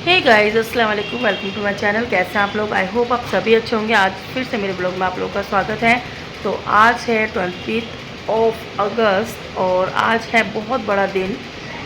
हे guys, अस्सलाम वालेकुम। Welcome to my channel. कैसे हैं आप लोग? आई होप आप सभी अच्छे होंगे। आज फिर से मेरे ब्लॉग में आप लोगों का स्वागत है। तो आज है 20 अगस्त और आज है बहुत बड़ा दिन।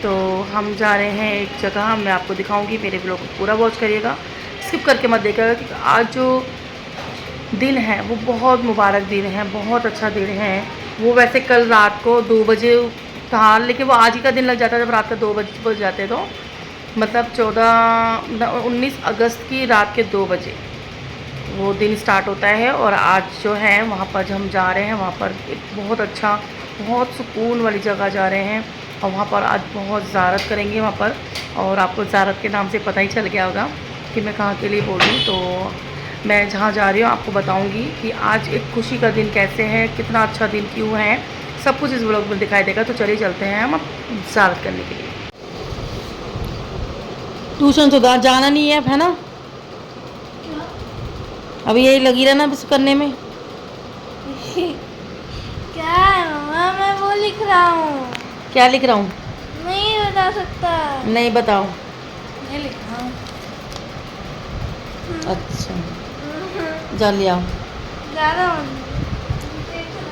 तो हम जा रहे हैं एक जगह, मैं आपको दिखाऊंगी। मेरे ब्लॉग को पूरा वॉच करिएगा, स्किप करके मत देखिएगा। क्योंकि आज जो दिन है वो बहुत मुबारक दिन है, बहुत अच्छा दिन है। वो वैसे कल रात को 2 बजे था, लेकिन वो आज ही का दिन लग जाता है जब रात का 2 बज जाते। तो मतलब 19 अगस्त की रात के 2 बजे वो दिन स्टार्ट होता है। और आज जो है वहाँ पर जो हम जा रहे हैं, वहाँ पर एक बहुत अच्छा, बहुत सुकून वाली जगह जा रहे हैं। और वहाँ पर आज बहुत ज़ारत करेंगे वहाँ पर। और आपको ज़ारत के नाम से पता ही चल गया होगा कि मैं कहाँ के लिए बोल रही हूँ। तो मैं जहाँ जा रही हूँ आपको बताऊँगी कि आज एक खुशी का दिन कैसे है, कितना अच्छा दिन क्यों है, सब कुछ इस ब्लॉग में दिखाई देगा। तो चलिए चलते हैं हम अब ज़ारत करने के लिए। ट्यूशन तो जाना नहीं है, है ना? अभी यही लगी रहना बस करने में। क्या है मम्मा? मैं वो लिख रहा हूँ। क्या लिख रहा हूँ? नहीं बता सकता। नहीं बताओ। नहीं लिख रहा हूँ। अच्छा, जा लिया। जा रहा हूँ।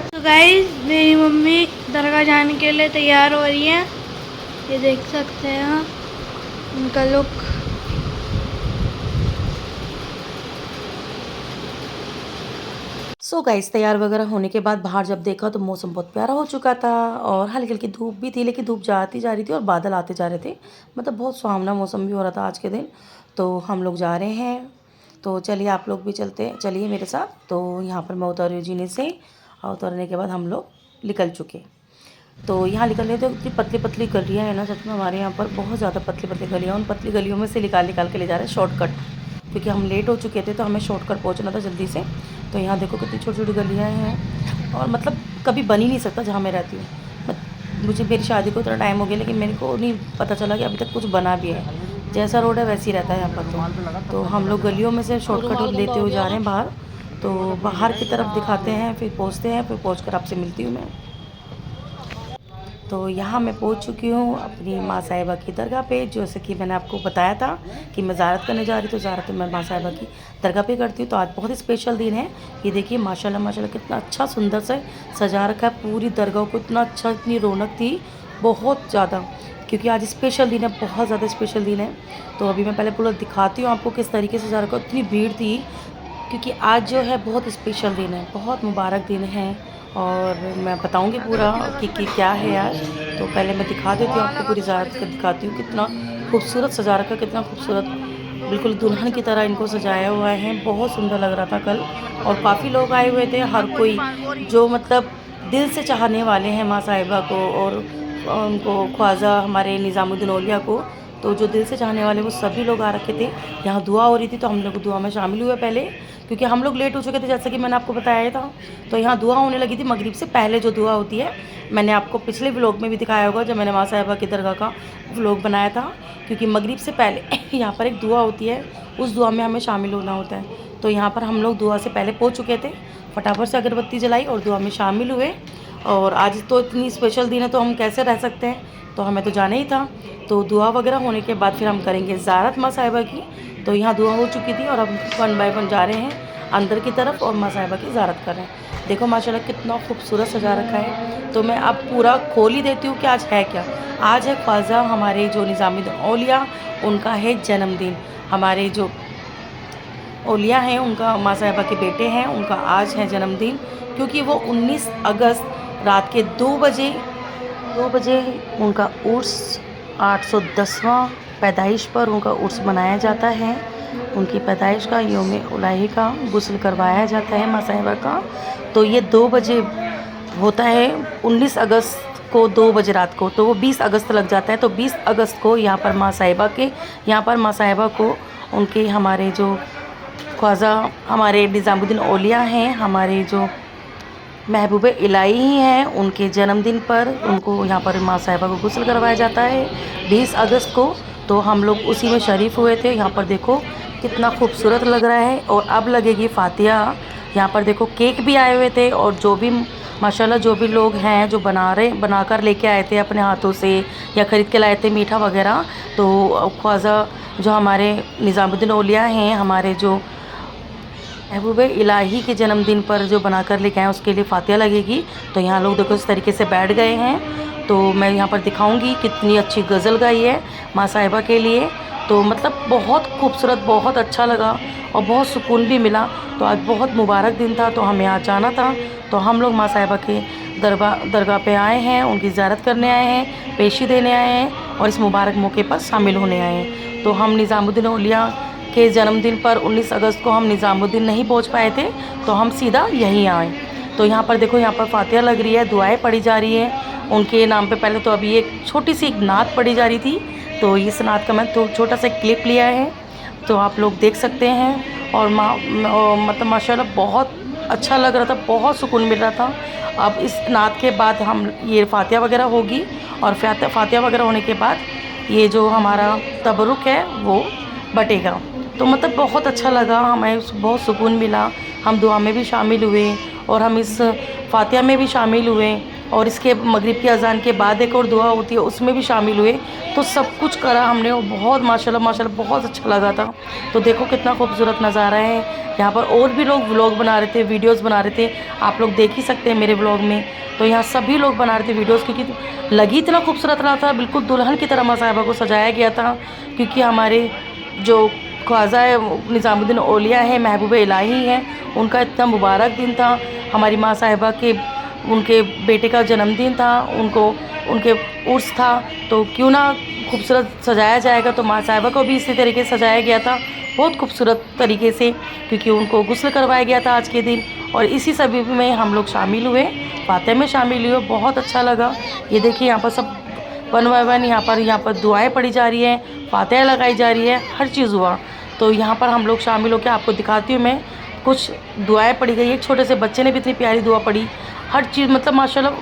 तो गाइस, मेरी मम्मी दरगाह जाने के लिए तैयार हो रही है। ये देख सकते हैं आप उनका लुक। सो गाइस, तैयार वगैरह होने के बाद बाहर जब देखा तो मौसम बहुत प्यारा हो चुका था और हल्की हल्की धूप भी थी, लेकिन धूप जाती जा रही थी और बादल आते जा रहे थे। मतलब बहुत सुहावना मौसम भी हो रहा था आज के दिन। तो हम लोग जा रहे हैं। तो चलिए आप लोग भी चलिए मेरे साथ। तो यहाँ पर मैं उतर रही हूँ जीने से, और उतरने के बाद हम लोग निकल चुके। तो यहाँ निकल रहे थे, इतनी पतली पतली गलियाँ हैं ना, सच में हमारे यहाँ पर बहुत ज़्यादा पतली पतली गलियाँ। उन पतली गलियों में से निकाल निकाल के ले जा रहे हैं शॉर्टकट, क्योंकि हम लेट हो चुके थे तो हमें शॉर्टकट पहुँचना था जल्दी से। तो यहाँ देखो कितनी छोटी छोटी गलियाँ हैं, और मतलब कभी बन ही नहीं सकता जहाँ मैं रहती हूँ। मुझे मेरी शादी को इतना टाइम हो गया, लेकिन मेरे को नहीं पता चला कि अभी तक कुछ बना भी है। जैसा रोड है वैसे ही रहता है यहाँ पर। तो हम लोग गलियों में से शॉर्टकट लेते हुए जा रहे हैं बाहर। तो बाहर की तरफ दिखाते हैं, फिर पहुँचते हैं, फिर पहुँच कर आपसे मिलती हूँ मैं। तो यहाँ मैं पहुँच चुकी हूँ अपनी माँ साहिबा की दरगाह पे। जैसे कि मैंने आपको बताया था कि मैं ज़ारत करने जा रही, तो ज़ारत मैं माँ साहिबा की दरगाह पे करती हूँ। तो आज बहुत ही स्पेशल दिन है। ये देखिए माशाल्लाह माशाल्लाह कितना अच्छा सुंदर से सजा रखा है पूरी दरगाह को। इतना अच्छा, इतनी रौनक थी बहुत ज़्यादा, क्योंकि आज स्पेशल दिन है, बहुत ज़्यादा स्पेशल दिन है। तो अभी मैं पहले पूरा दिखाती हूँ आपको किस तरीके से सजा रखा। इतनी भीड़ थी, क्योंकि आज जो है बहुत स्पेशल दिन है, बहुत मुबारक दिन है। और मैं बताऊंगी पूरा कि क्या है आज। तो पहले मैं दिखा देती हूँ आपको, पूरी ज़ारत का दिखाती हूँ कितना खूबसूरत सजा रखा, कितना खूबसूरत, बिल्कुल दुल्हन की तरह इनको सजाया हुआ है। बहुत सुंदर लग रहा था कल। और काफ़ी लोग आए हुए थे, हर कोई जो मतलब दिल से चाहने वाले हैं माँ साहिबा को और उनको ख्वाजा हमारे निज़ामुद्दीन औलिया को। तो जो दिल से चाहने वाले वो सभी लोग आ रखे थे। यहाँ दुआ हो रही थी, तो हम लोग दुआ में शामिल हुए पहले, क्योंकि हम लोग लेट हो चुके थे जैसा कि मैंने आपको बताया था। तो यहाँ दुआ होने लगी थी मगरिब से पहले, जो दुआ होती है। मैंने आपको पिछले व्लॉग में भी दिखाया होगा जब मैंने माँ साहिबा की दरगाह का व्लॉग बनाया था। क्योंकि मगरिब से पहले यहाँ पर एक दुआ होती है, उस दुआ में हमें शामिल होना होता है। तो यहाँ पर हम लोग दुआ से पहले पहुँच चुके थे, फटाफट से अगरबत्ती जलाई और दुआ में शामिल हुए। और आज तो इतनी स्पेशल दिन है, तो हम कैसे रह सकते हैं, तो हमें तो जाना ही था। तो दुआ वगैरह होने के बाद फिर हम करेंगे ज़ारत माँ साहिबा की। तो यहाँ दुआ हो चुकी थी और अब 1 बाय 1 जा रहे हैं अंदर की तरफ और माँ साहिबा की ज़ारत कर रहे हैं। देखो माशाल्लाह कितना खूबसूरत सजा रखा है। तो मैं अब पूरा खोल ही देती हूँ कि आज है क्या। आज है ख्वाजा हमारे जो निज़ामुद्दीन औलिया, उनका है जन्मदिन। हमारे जो औलिया हैं, उनका माँ साहिबा के बेटे हैं, उनका आज है जन्मदिन। क्योंकि वो 19 अगस्त रात के 2 बजे उनका उर्स, 810वां पैदाइश पर उनका उर्स मनाया जाता है। उनकी पैदाइश का यौम उलाही का गुस्ल करवाया जाता है माँ साहिबा का। तो ये 2 बजे होता है 19 अगस्त को, 2 बजे रात को। तो वो 20 अगस्त लग जाता है। तो 20 अगस्त को यहाँ पर माँ साहिबा को उनके हमारे जो ख्वाजा हमारे निज़ामुद्दीन औलिया हैं, हमारे जो महबूब इलाही हैं, उनके जन्मदिन पर उनको यहाँ पर माँ साहिबा को गुस्ल करवाया जाता है 20 अगस्त को। तो हम लोग उसी में शरीफ़ हुए थे। यहाँ पर देखो कितना खूबसूरत लग रहा है। और अब लगेगी फ़ातिहा। यहाँ पर देखो केक भी आए हुए थे, और जो भी माशाल्लाह जो भी लोग हैं जो बनाकर लेके आए थे अपने हाथों से या ख़रीद के लाए थे मीठा वगैरह, तो ख्वाजा जो हमारे निज़ामुद्दीन औलिया हैं, हमारे जो महबूब इलाही के जन्मदिन पर जो बनाकर लेके आए उसके लिए फातिहा लगेगी। तो यहाँ लोग देखो इस तरीके से बैठ गए हैं। तो मैं यहाँ पर दिखाऊंगी कितनी अच्छी गज़ल गाई है माँ साहिबा के लिए। तो मतलब बहुत खूबसूरत, बहुत अच्छा लगा और बहुत सुकून भी मिला। तो आज बहुत मुबारक दिन था, तो हमें आज जाना था। तो हम लोग माँ साहिबा के दरगाह पे आए हैं, उनकी ज़ियारत करने आए हैं, पेशी देने आए हैं और इस मुबारक मौके पर शामिल होने आए हैं। तो हम निज़ामुद्दीन औलिया के जन्मदिन पर 19 अगस्त को हम निज़ामुद्दीन नहीं पहुंच पाए थे, तो हम सीधा यहीं आए। तो यहाँ पर देखो, यहाँ पर फातिहा लग रही है, दुआएं पढ़ी जा रही हैं उनके नाम पे। पहले तो अभी एक छोटी सी एक नात पढ़ी जा रही थी, तो इस नात का मैं तो छोटा सा क्लिप लिया है, तो आप लोग देख सकते हैं। और मतलब माशाल्लाह बहुत अच्छा लग रहा था, बहुत सुकून मिल रहा था। अब इस नात के बाद हम ये फातिहा वगैरह होगी और फातिहा वगैरह होने के बाद ये जो हमारा तबरुक है वो बटेगा। तो मतलब बहुत अच्छा लगा, हमें बहुत सुकून मिला। हम दुआ में भी शामिल हुए और हम इस फातिहा में भी शामिल हुए और इसके मगरिब की अज़ान के बाद एक और दुआ होती है उसमें भी शामिल हुए। तो सब कुछ करा हमने और बहुत माशाल्लाह बहुत अच्छा लगा था। तो देखो कितना खूबसूरत नज़ारा है यहाँ पर। और भी लोग व्लॉग बना रहे थे, वीडियोस बना रहे थे, आप लोग देख ही सकते हैं मेरे व्लॉग में। तो यहाँ सभी लोग बना रहे थे वीडियोस, क्योंकि लगी इतना खूबसूरत रहा था, बिल्कुल दुल्हन की तरह माँ साहिबा को सजाया गया था। क्योंकि हमारे जो ख्वाजा निज़ामुद्दीन औलिया है, महबूब इलाही हैं, उनका इतना मुबारक दिन था। हमारी माँ साहिबा के उनके बेटे का जन्मदिन था, उनके उर्स था, तो क्यों ना खूबसूरत सजाया जाएगा। तो माँ साहिबा को भी इसी तरीके से सजाया गया था, बहुत खूबसूरत तरीके से, क्योंकि उनको गुस्ल करवाया गया था आज के दिन। और इसी सभी में हम लोग शामिल हुए, फातिहा में शामिल हुए, बहुत अच्छा लगा। ये देखिए यहाँ पर सब वन बाय वन यहाँ पर दुआएं पढ़ी जा रही हैं, फातिहा लगाई जा रही है, हर चीज़ हुआ। तो यहाँ पर हम लोग शामिल होकर आपको दिखाती हूँ मैं, कुछ दुआएं पढ़ी गई। एक छोटे से बच्चे ने भी इतनी प्यारी दुआ पढ़ी, हर चीज़ मतलब माशाल्लाह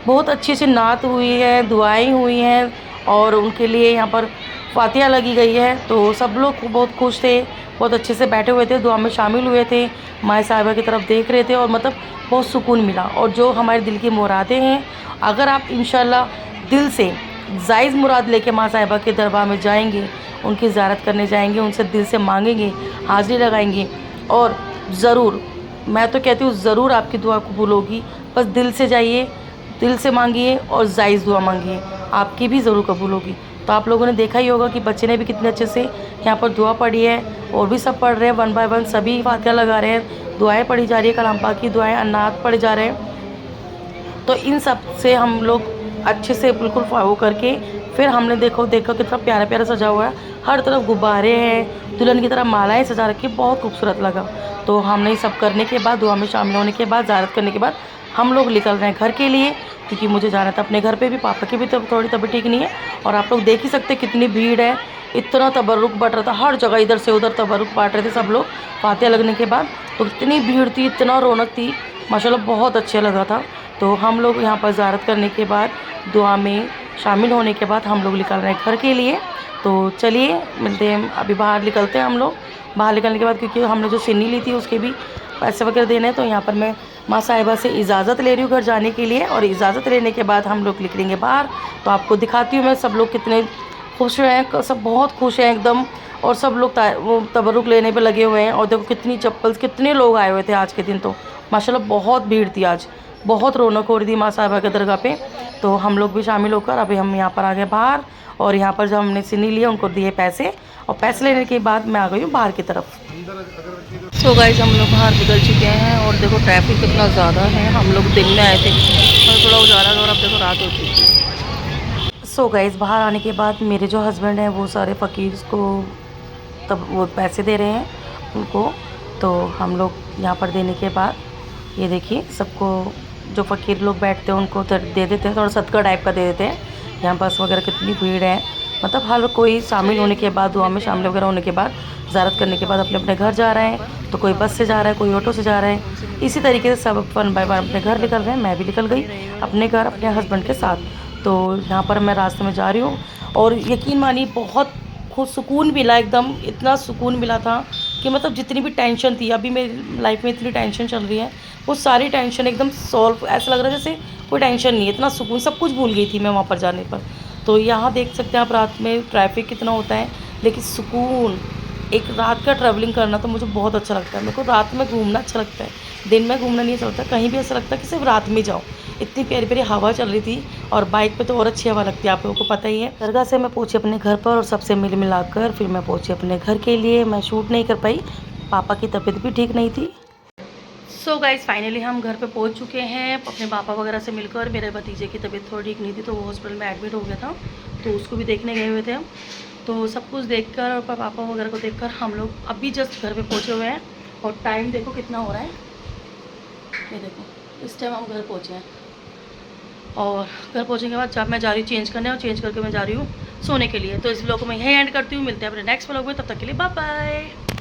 बहुत अच्छी सी नात हुई है, दुआएं हुई हैं और उनके लिए यहाँ पर फातिहा लगी गई है। तो सब लोग बहुत खुश थे, बहुत अच्छे से बैठे हुए थे, दुआ में शामिल हुए थे, माँ साहिबा की तरफ देख रहे थे और मतलब बहुत सुकून मिला। और जो हमारे दिल की मुरादें हैं, अगर आप इंशाल्लाह दिल से जायज़ मुराद लेके माँ साहिबा के दरबार में जाएंगे, उनकी ज़ियारत करने जाएंगे, उनसे दिल से मांगेंगे, हाज़िरी लगाएंगे और ज़रूर, मैं तो कहती हूँ ज़रूर आपकी दुआ कबूल होगी। बस दिल से जाइए, दिल से मांगिए और जायज़ दुआ मांगिए, आपकी भी ज़रूर कबूल होगी। तो आप लोगों ने देखा ही होगा कि बच्चे ने भी कितने अच्छे से यहाँ पर दुआ पढ़ी है और भी सब पढ़ रहे हैं, वन बाय वन सभी फातिहा लगा रहे हैं, दुआएं पढ़ी जा रही है, कलाम पाक की दुआएं, अन्नात पढ़े जा रहे हैं। तो इन सब से हम लोग अच्छे से बिल्कुल फॉलो करके फिर हमने देखो कितना प्यारा प्यारा सजा हुआ है, हर तरफ गुब्बारे हैं, दुल्हन की तरह मालाएं सजा रखी, बहुत खूबसूरत लगा। तो हमने ये सब करने के बाद, दुआ में शामिल होने के बाद, ज़ियारत करने के बाद हम लोग निकल रहे हैं घर के लिए, क्योंकि मुझे जाना था अपने घर पे भी। पापा की भी थोड़ी तबीयत ठीक नहीं है और आप लोग देख ही सकते कितनी भीड़ है, इतना तबरुक बट रहा था, हर जगह इधर से उधर तबरुक बांट रहे थे सब लोग फातिहा लगने के बाद। तो इतनी भीड़ थी, इतना रौनक थी, माशाल्लाह बहुत अच्छा लगा था। तो हम लोग यहाँ पर ज़ियारत करने के बाद, दुआ में शामिल होने के बाद हम लोग निकल रहे हैं घर के लिए। तो चलिए मिलते हैं, अभी बाहर निकलते हैं हम लोग। बाहर निकलने के बाद क्योंकि हमने जो सिन्नी ली थी उसके भी पैसे वगैरह देने हैं, तो यहाँ पर मैं माँ साहिबा से इजाज़त ले रही हूँ घर जाने के लिए। और इजाज़त लेने के बाद हम लोग निकलेंगे बाहर। तो आपको दिखाती हूँ मैं, सब लोग कितने खुश हैं, सब बहुत खुश हैं एकदम। और सब लोग वो तबरुक लेने पे लगे हुए हैं। और देखो कितनी चप्पल, कितने लोग आए हुए थे आज के दिन। तो माशाल्लाह बहुत भीड़ थी आज, बहुत रौनक हो रही थी माँ साहिबा के दरगाह पे। तो हम लोग भी शामिल होकर अभी हम यहाँ पर आ गए बाहर। और यहाँ पर जब हमने सिन्नी लिया, उनको दिए पैसे, और पैसे लेने के बाद मैं आ गई हूँ बाहर की तरफ। सो गाइस हम लोग बाहर निकल चुके हैं और देखो ट्रैफिक कितना ज़्यादा है। हम लोग दिन में आए थे और थोड़ा उजाला था और अब देखो रात हो चुकी है। सो गाइस बाहर आने के बाद मेरे जो हस्बैंड हैं वो सारे फ़कीर को तब वो पैसे दे रहे हैं उनको। तो हम लोग यहाँ पर देने के बाद ये देखिए सबको, जो फ़कीर लोग बैठते हैं उनको दे देते हैं, थोड़ा सदका टाइप का दे देते हैं। यहाँ बस वगैरह कितनी भीड़ है, मतलब हर कोई शामिल होने के बाद, दुआ में शामिल वगैरह होने के बाद, ज़ियारत करने के बाद अपने अपने घर जा रहे हैं। तो कोई बस से जा रहा है, कोई ऑटो से जा रहा है, इसी तरीके से सब वन बाय वन अपने घर निकल रहे हैं। मैं भी निकल गई अपने घर अपने हस्बैंड के साथ। तो यहाँ पर मैं रास्ते में जा रही हूँ और यकीन मानिए बहुत खुद सुकून मिला, एकदम इतना सुकून मिला था कि मतलब जितनी भी टेंशन थी, अभी मेरी लाइफ में इतनी टेंशन चल रही है, वो सारी टेंशन एकदम सॉल्व, ऐसा लग रहा है जैसे कोई टेंशन नहीं है, इतना सुकून, सब कुछ भूल गई थी मैं वहाँ पर जाने पर। तो यहाँ देख सकते हैं आप रात में ट्रैफिक कितना होता है, लेकिन सुकून, एक रात का ट्रैवलिंग करना तो मुझे बहुत अच्छा लगता है। मेरे को रात में घूमना अच्छा लगता है, दिन में घूमना नहीं अच्छा लगता। कहीं भी ऐसा लगता है कि सिर्फ रात में जाओ। इतनी प्यारी प्यारी हवा चल रही थी, और बाइक पे तो और अच्छी हवा लगती है, आप लोगों को पता ही है। दरगाह से मैं पहुंची अपने घर पर, और सबसे मिल मिलाकर फिर मैं पहुंची अपने घर के लिए। मैं शूट नहीं कर पाई, पापा की तबीयत भी ठीक नहीं थी। सो गाइस फाइनली हम घर पे पहुंच चुके हैं, अपने पापा वगैरह से मिलकर। मेरे भतीजे की तबीयत थोड़ी ठीक नहीं थी, तो वो हॉस्पिटल में एडमिट हो गया था, तो उसको भी देखने गए हुए थे हम। तो सब कुछ देखकर और पापा वगैरह को देखकर हम लोग अभी जस्ट घर पे पहुंचे हुए हैं। और टाइम देखो कितना हो रहा है, ये देखो इस टाइम हम घर पहुंचे हैं। और घर पहुंचने के बाद जब मैं जा रही हूँ चेंज करने, और चेंज करके मैं जा रही हूँ सोने के लिए। तो इस व्लॉग को मैं यहीं एंड करती हूँ, मिलते हैं अपने नेक्स्ट व्लॉग में, तब तक के लिए बाय बाय।